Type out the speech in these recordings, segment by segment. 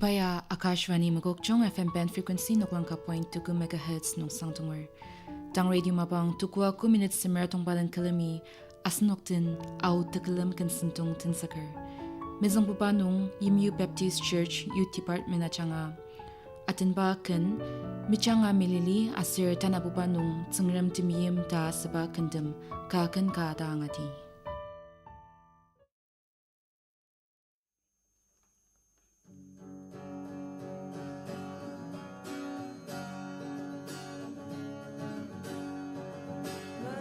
Ipaya Akashvani Magokchong FM band frequency Noklanka point 2 MHz nung sangtungor. Tang radio mabang tukwa 2 minutes simer tong balan kalami asnoktin au takalam kansintung tinsakar. Mezong bubanung Yimu Baptist Church Youth Department achanga. Atin ba kan michanga milili asir tanabubanung tsangram timiyim ta saba kandam ka kan ka daangati.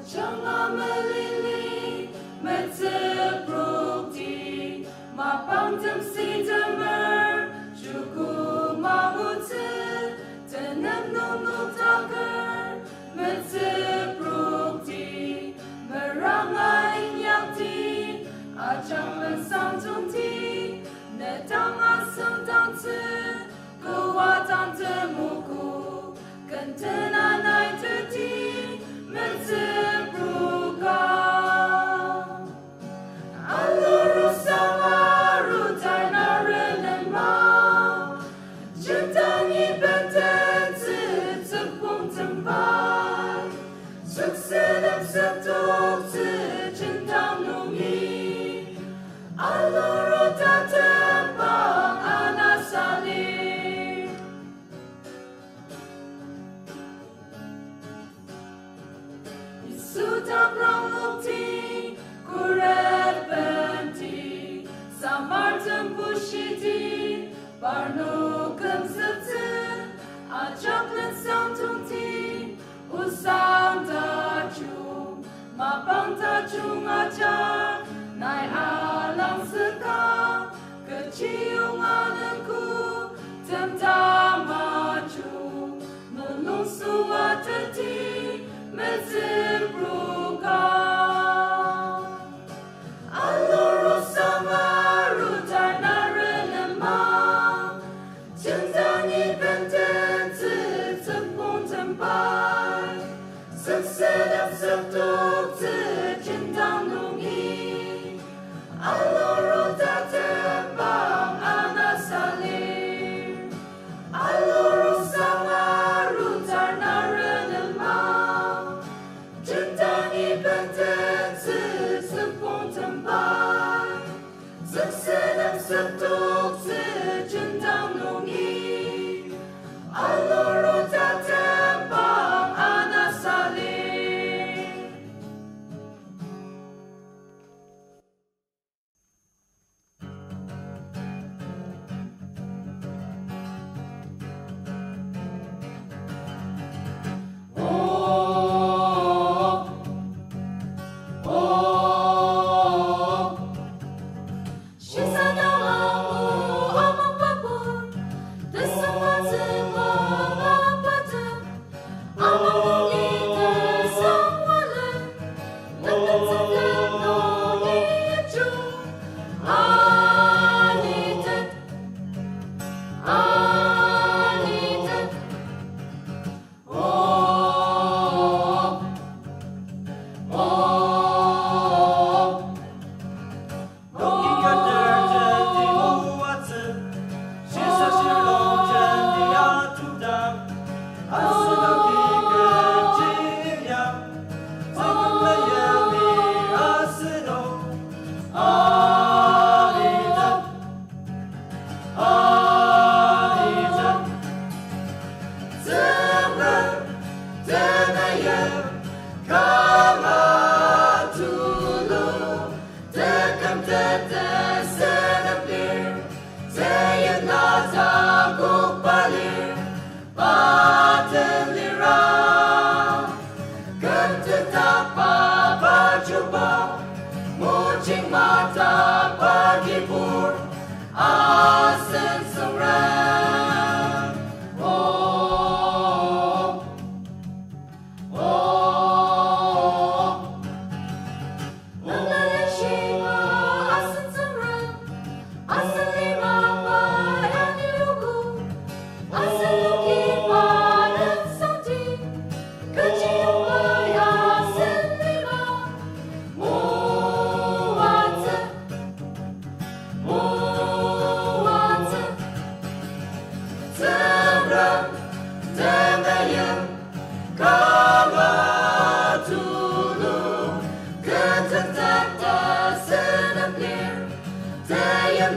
Changa melili metzebrokti mapangtem sitamer juku mabutse tenem nonu taker metzebrokti merangai nyakti ajang mensantunti netang asung tangtse kuwatan temuku kentena nai teti Barnukam septe, a chaklen santunti, usam daju, ma bang daju aja, nai alang seka, kecium anakku, temta maju, menung suatati, mezibruka. Aloro samaru tarna Sedap sedok secintang nungi Aloro tatembang anasali Aloro sangaru tarna renemang Cintangi benten sepung tembang Sedap sedok secintang nungi Aloro tatembang anasali She's a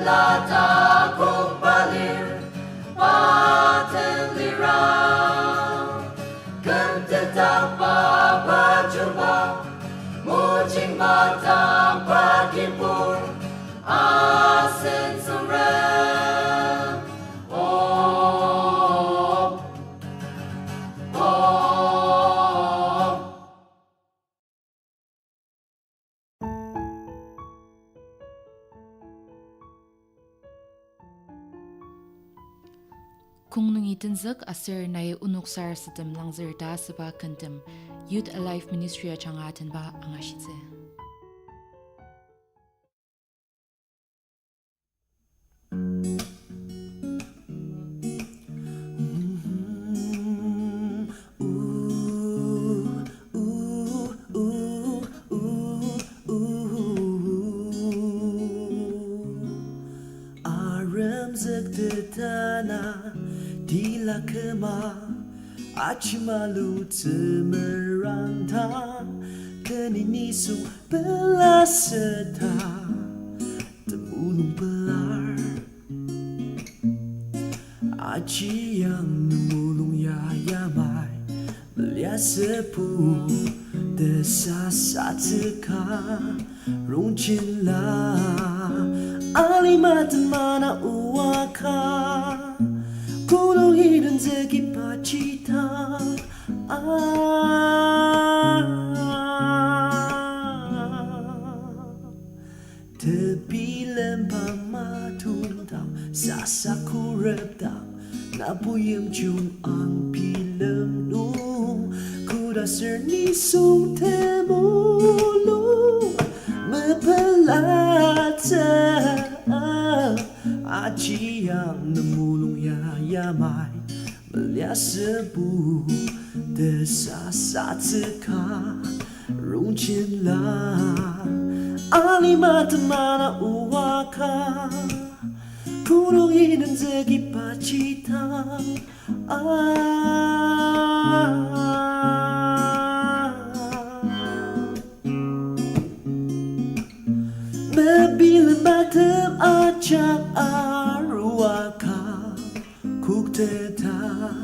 lata kung balir patenlirang kentetap pajumpa mucing matang pakimpur asen surem om om. Kung nung itinzak asir na unuk sar sitem lang zirda sa ba kantim, Youth Alive Ministry at changatin ba ang asitse. Dila kema achimalu temeranta keninisu belaseta temulung belar aci yang nemulung yayamai belia sepu desa sateka runchinla alimatan mana uaka Kuno hidden zeki pacita Tepi lempang matundang Sasaku reptang Napuyem jung ang pilem nung Kuda serni sung temulung Mepelata Aci yang nemulung yayamai Melia sebu desa sateka runchinla Alima temana uwaka Kuno hidden zegi pacita Mebila matem acak aruaka Kukteta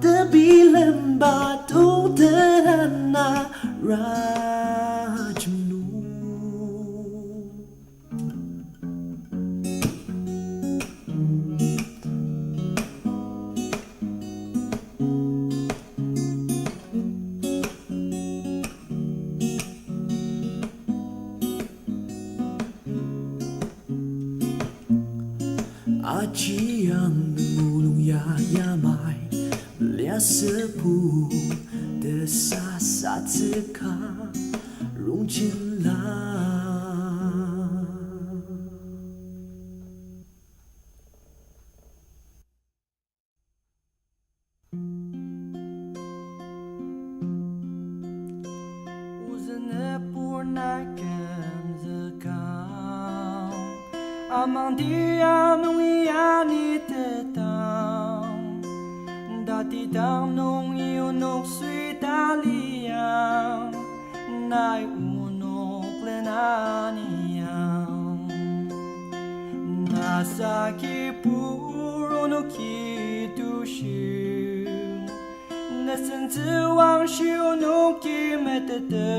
Debilem batu terana rajmu Aci yang nemulung yayamai Belia sepu desa sateka runchinla Uzene purnakem zekam Amang dia nung iani tetang Dati tang nung iunok sui taliang Nai unok lenaniang Nasa kipuro no kitushu Nesen ziwang shiu no kimetete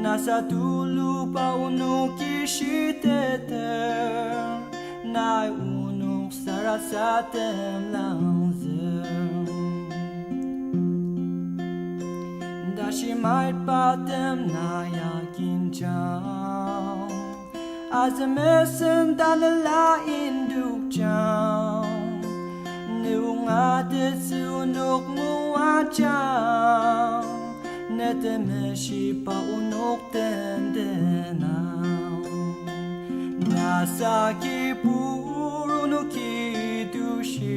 Nasa dulu pa unuk ishitete Nai unuk sarasatem langzem Dashi mait patem na yakin jam Azemesen dalala induk jam Neung atetsu unuk muajam Netemeshi pa unok tendenang Nasa kipuro no kitushu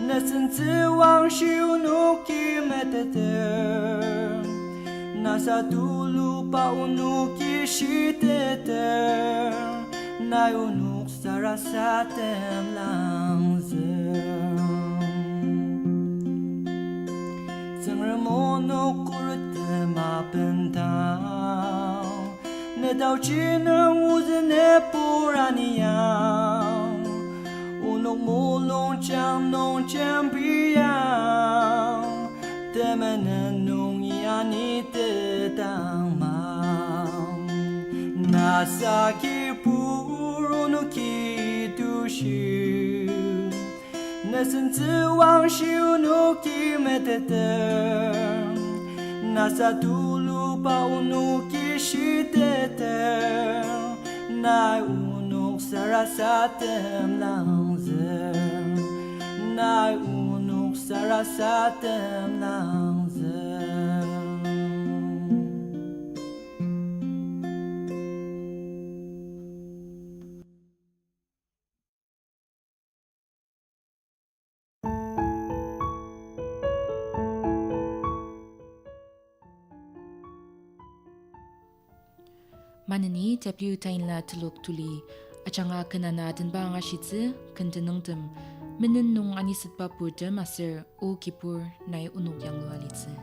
Nesen ziwang shiu no kimetete Nasa dulu pa unok ishitete Nai unok sarasatem langzem Mono kurete ma pentang ne 到只能无人的不让你养，我弄木龙将弄将必养，他们能弄一样你的当忙，那撒给不如弄给都是，那甚至往修弄给没得的，那撒杜鲁把我弄给是的的，那我弄撒拉撒的浪子，那我弄撒拉撒的浪子。Manani W tain la tuluk tuli achanga kanana din ba nga shitze kandenungdem minin nung anisat ba purdem aser o kipur nai unuk yang lualitze.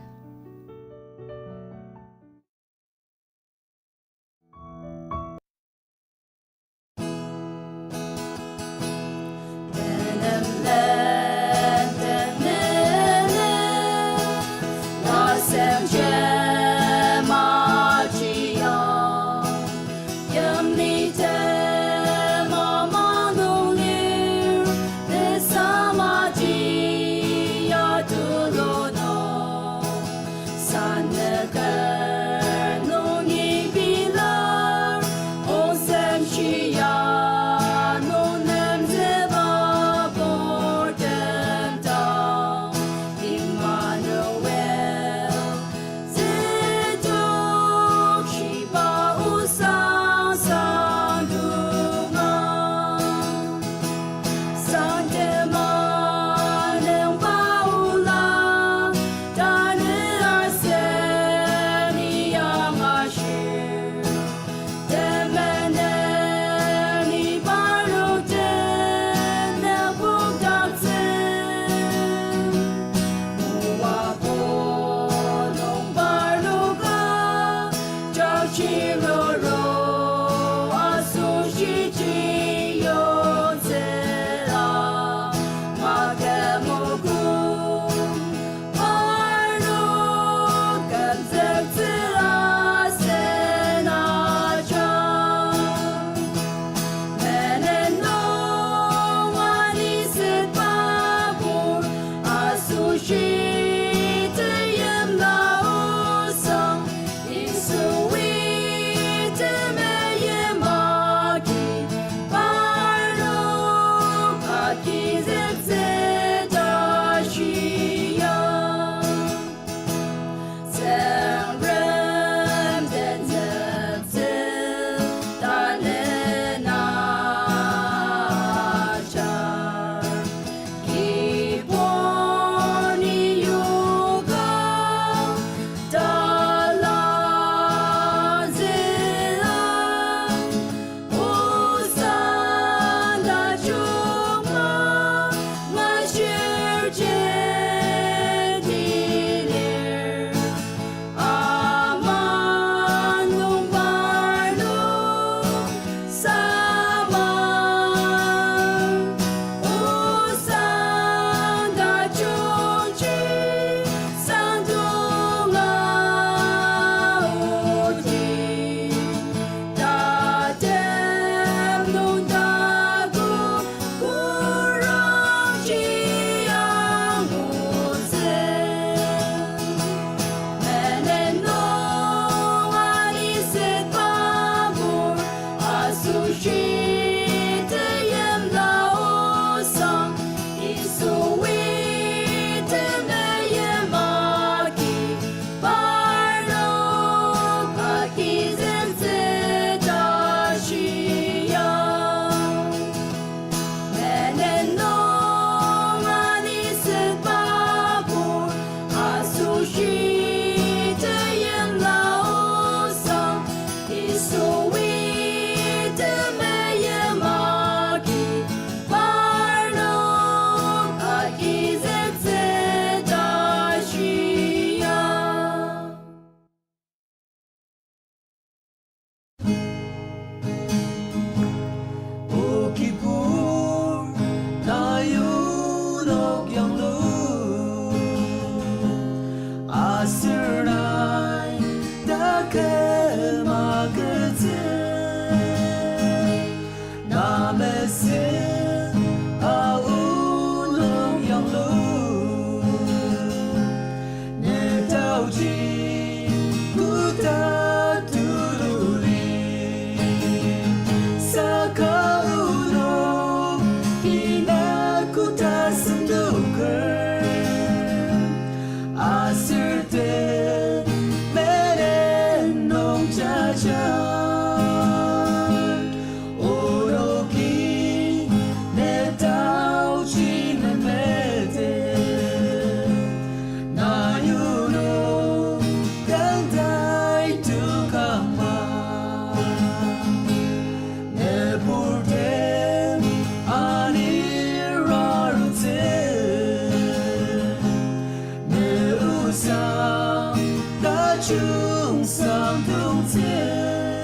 chung sang tung thiên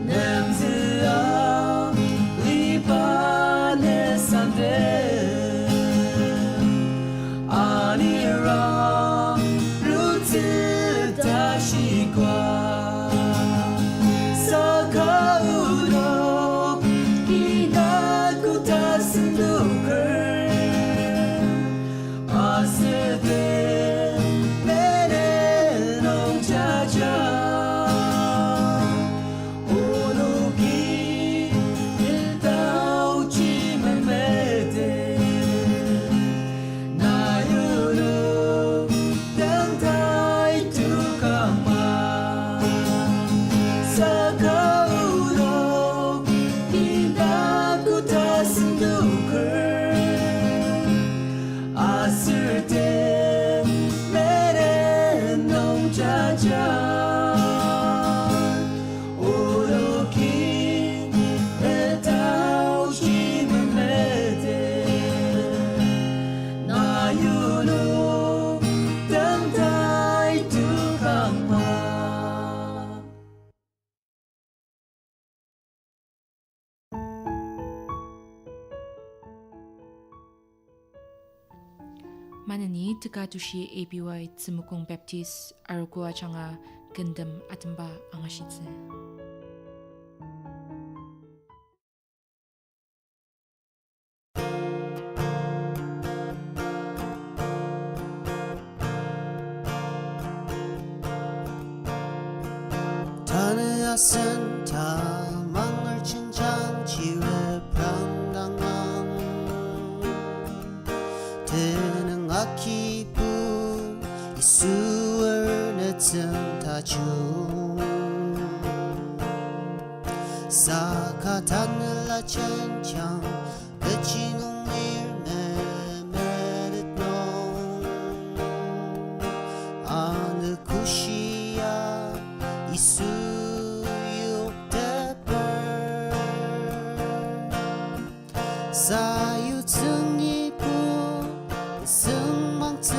nem dư áo li ba ne san de ani ra ru zi ta shi qua sa ka u do ki da ku ta sin du ker Manani tukatushi APY Tsumukong Baptist Arugua Changa Gundam Atamba Angashitse. 타느아슨 타망을 친장 지뢰 평당왕 드는 아키부 이수을 늦은 다중 사카탄을라 천장 끝이 농일 메메르노 아느 구시야 이수 사유증이부 승망특하스데벌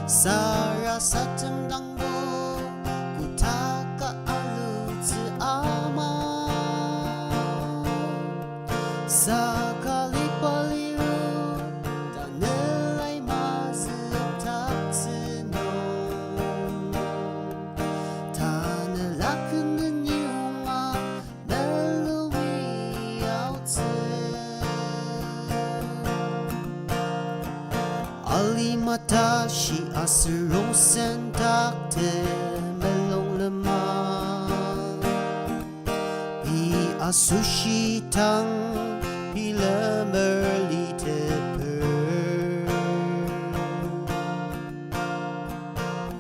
사라사증당부 구타까 알루즈 아마 사칼리빨리루 다늘라이 마스 탁스노 다늘라크는 Alimatashi asrong sentak te melong lemang Pi asushi tang pi lemer li te per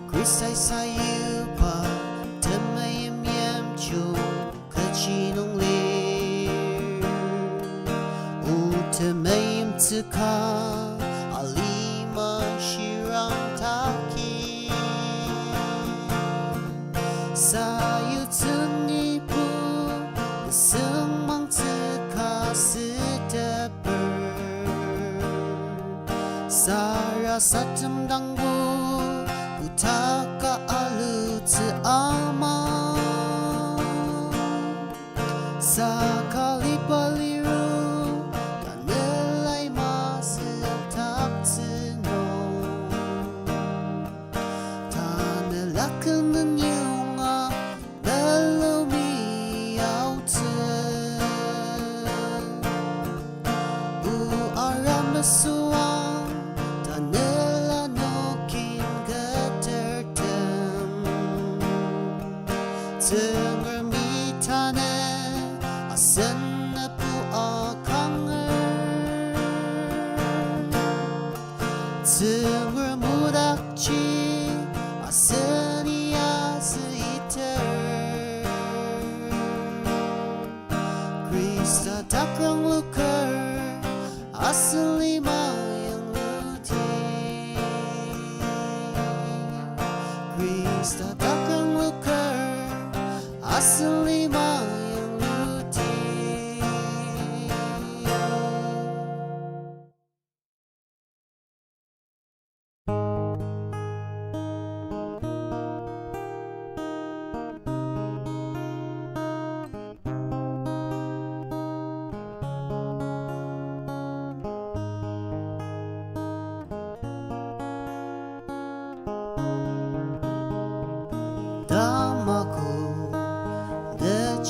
Krisai sayu pa te mayem yem chung kachinong lir U te mayem tsukang 시랑타키 사유증이부 승망특하스데벌 사라사tum당부 부타까 알루즈 아마 사칼리빨리루 다늘라이 마스 탁츠노 다늘라크는 영아 멜로미 아우트 우아라메스왕 다늘라 노킨 그들뜸 등을 미타네 아센나 부어강을 등을 무닥지 아스니아스 이틀 크리스타 다크랑 루커 아슬리마 영루티 크리스타 다크랑 루커 아슬리마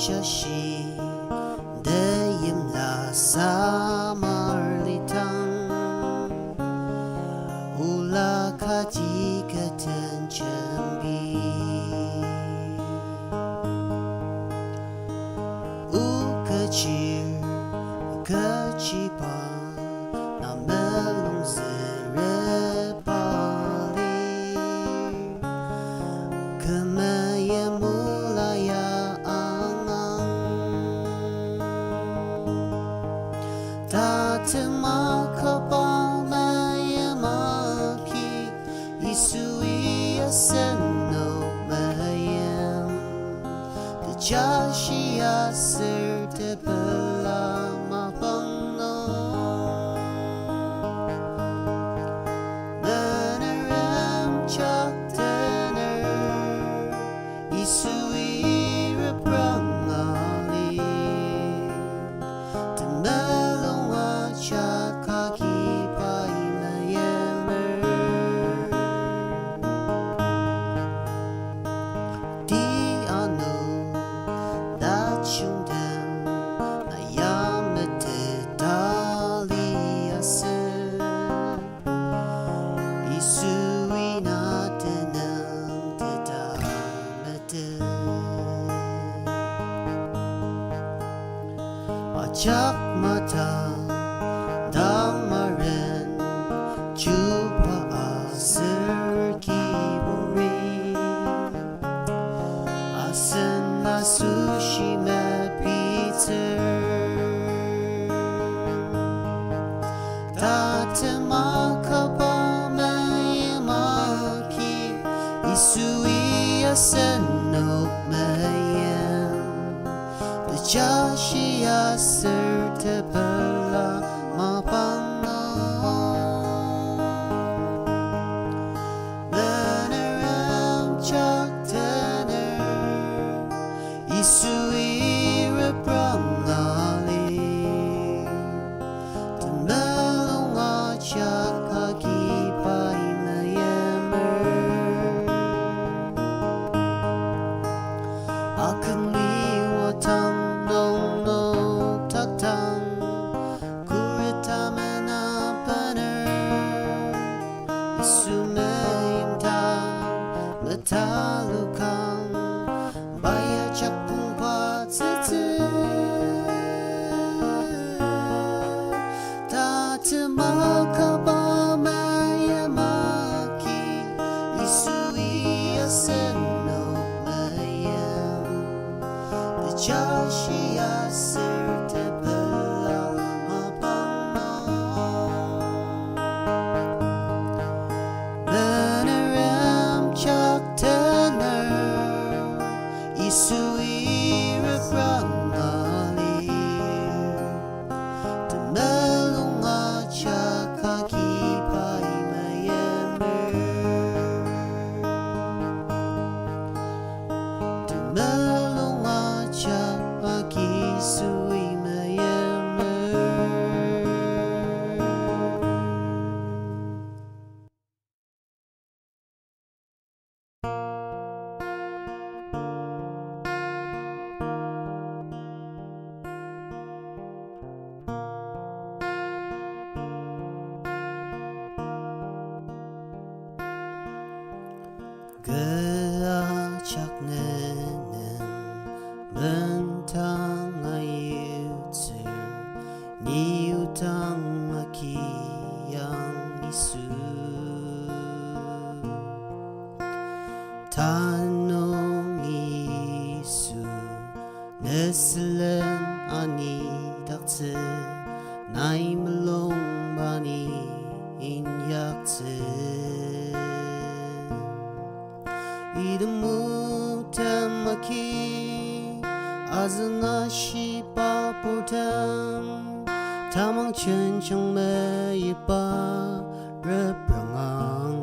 shashi deyim la samarlitan ula kaji katan chambi ukachir kachipa na melung zere pali kemaya mulaya angang tatema kapal maya maki isui aseno mayam Jashi asir te bela mapangno Beneram chak tener isui reprangali Temelong achak kaki pai mayemer Di ano Dachungdem Nayamete Daliase Isui Natenang Tedamete Ajak mata Dangmaren Jupa Aser Kiburi Asen na sushi me pizza Tatema kapa me maki Isui asen no mayam The jashi aser te bela mapangno Beneram chak tener Isui reprangali Temelong achak kaki pai mayemer Akan liwatang nong nong taktang Kuritamen apaner Isumeyim tang metalukang Baya chakpung patsitsi Tatema kaba maya maki Isui aseno mayam The jashi aser te bela mapangno Beneram chak tener Isui reprangali Temelong achak kaki pai mayemer Temelong achak kaki sui mayemer Geachak nenen bentang ayutser Ni utang akiyang isu Tanong isu Neslen ani dakse Nai melong bani inyakse İdemu temaki Azına şipa portem Tamang chen chong me yipa reprangang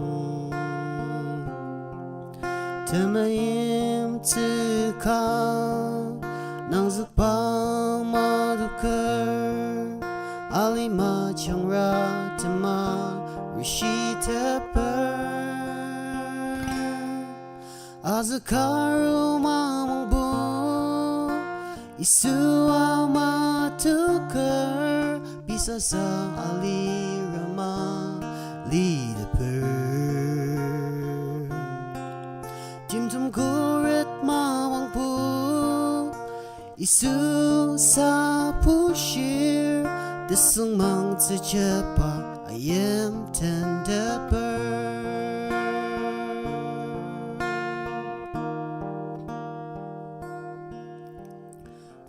Temayim tsika Nang zikpa madukar Alima changra tema rishi teper Azakaru mamangbu Isua matukar bisa sa alirama lidaper Timtum kurit mawangpu Isu sa pushir Desung mang cepa ayam tendaper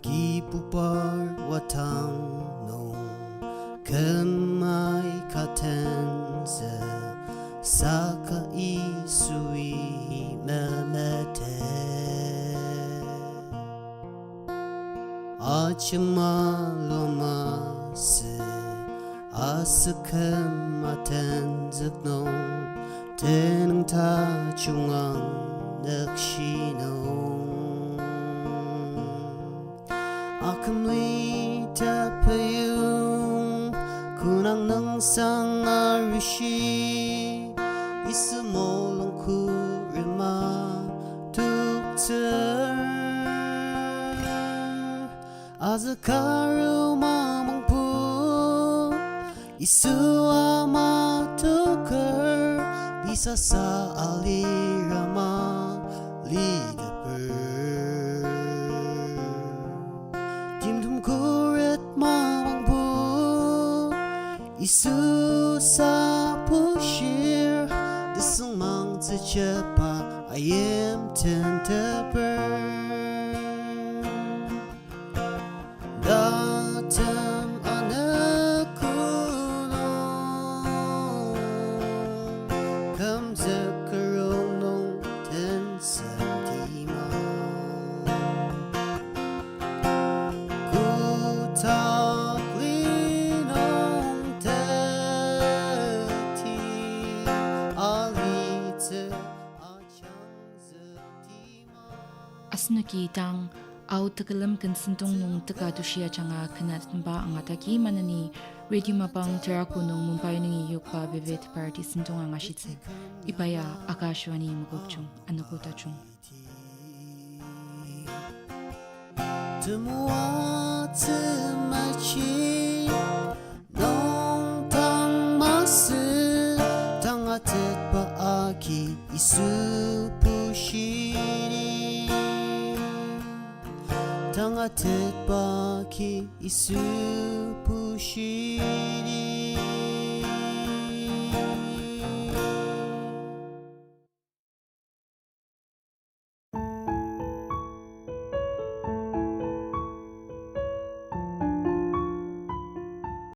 Kipupar watang nong Kemai katenza Saka isui memete Acema lomase Asakam matenzik nong Tenang ta chungang nakshinong Akamli tapayung Kunang nang sang arishi Isamolong kurima Tukter Azakaru mamangpu Isu amatukar Bisa sa alirama lidaper Timtum kurit mawangpu Isu sa pushir Desung mang cepa ayam tendaper Datam anakku nong Kam zakarong nong ten santima Ku takli nong teti Alite achang zatima Asnuki tang au tekalam kan sentong nung teka tushia changa kanat ba ang ataki manani radio mapang teraku nung mumpay nung iyok vivid party sentong ang ashitse ipaya akashwani mugokchung anukotachung Temua temachi Nong tang masa Tang atet pa aki isu pushiri Tang atet pa aki isu pushiri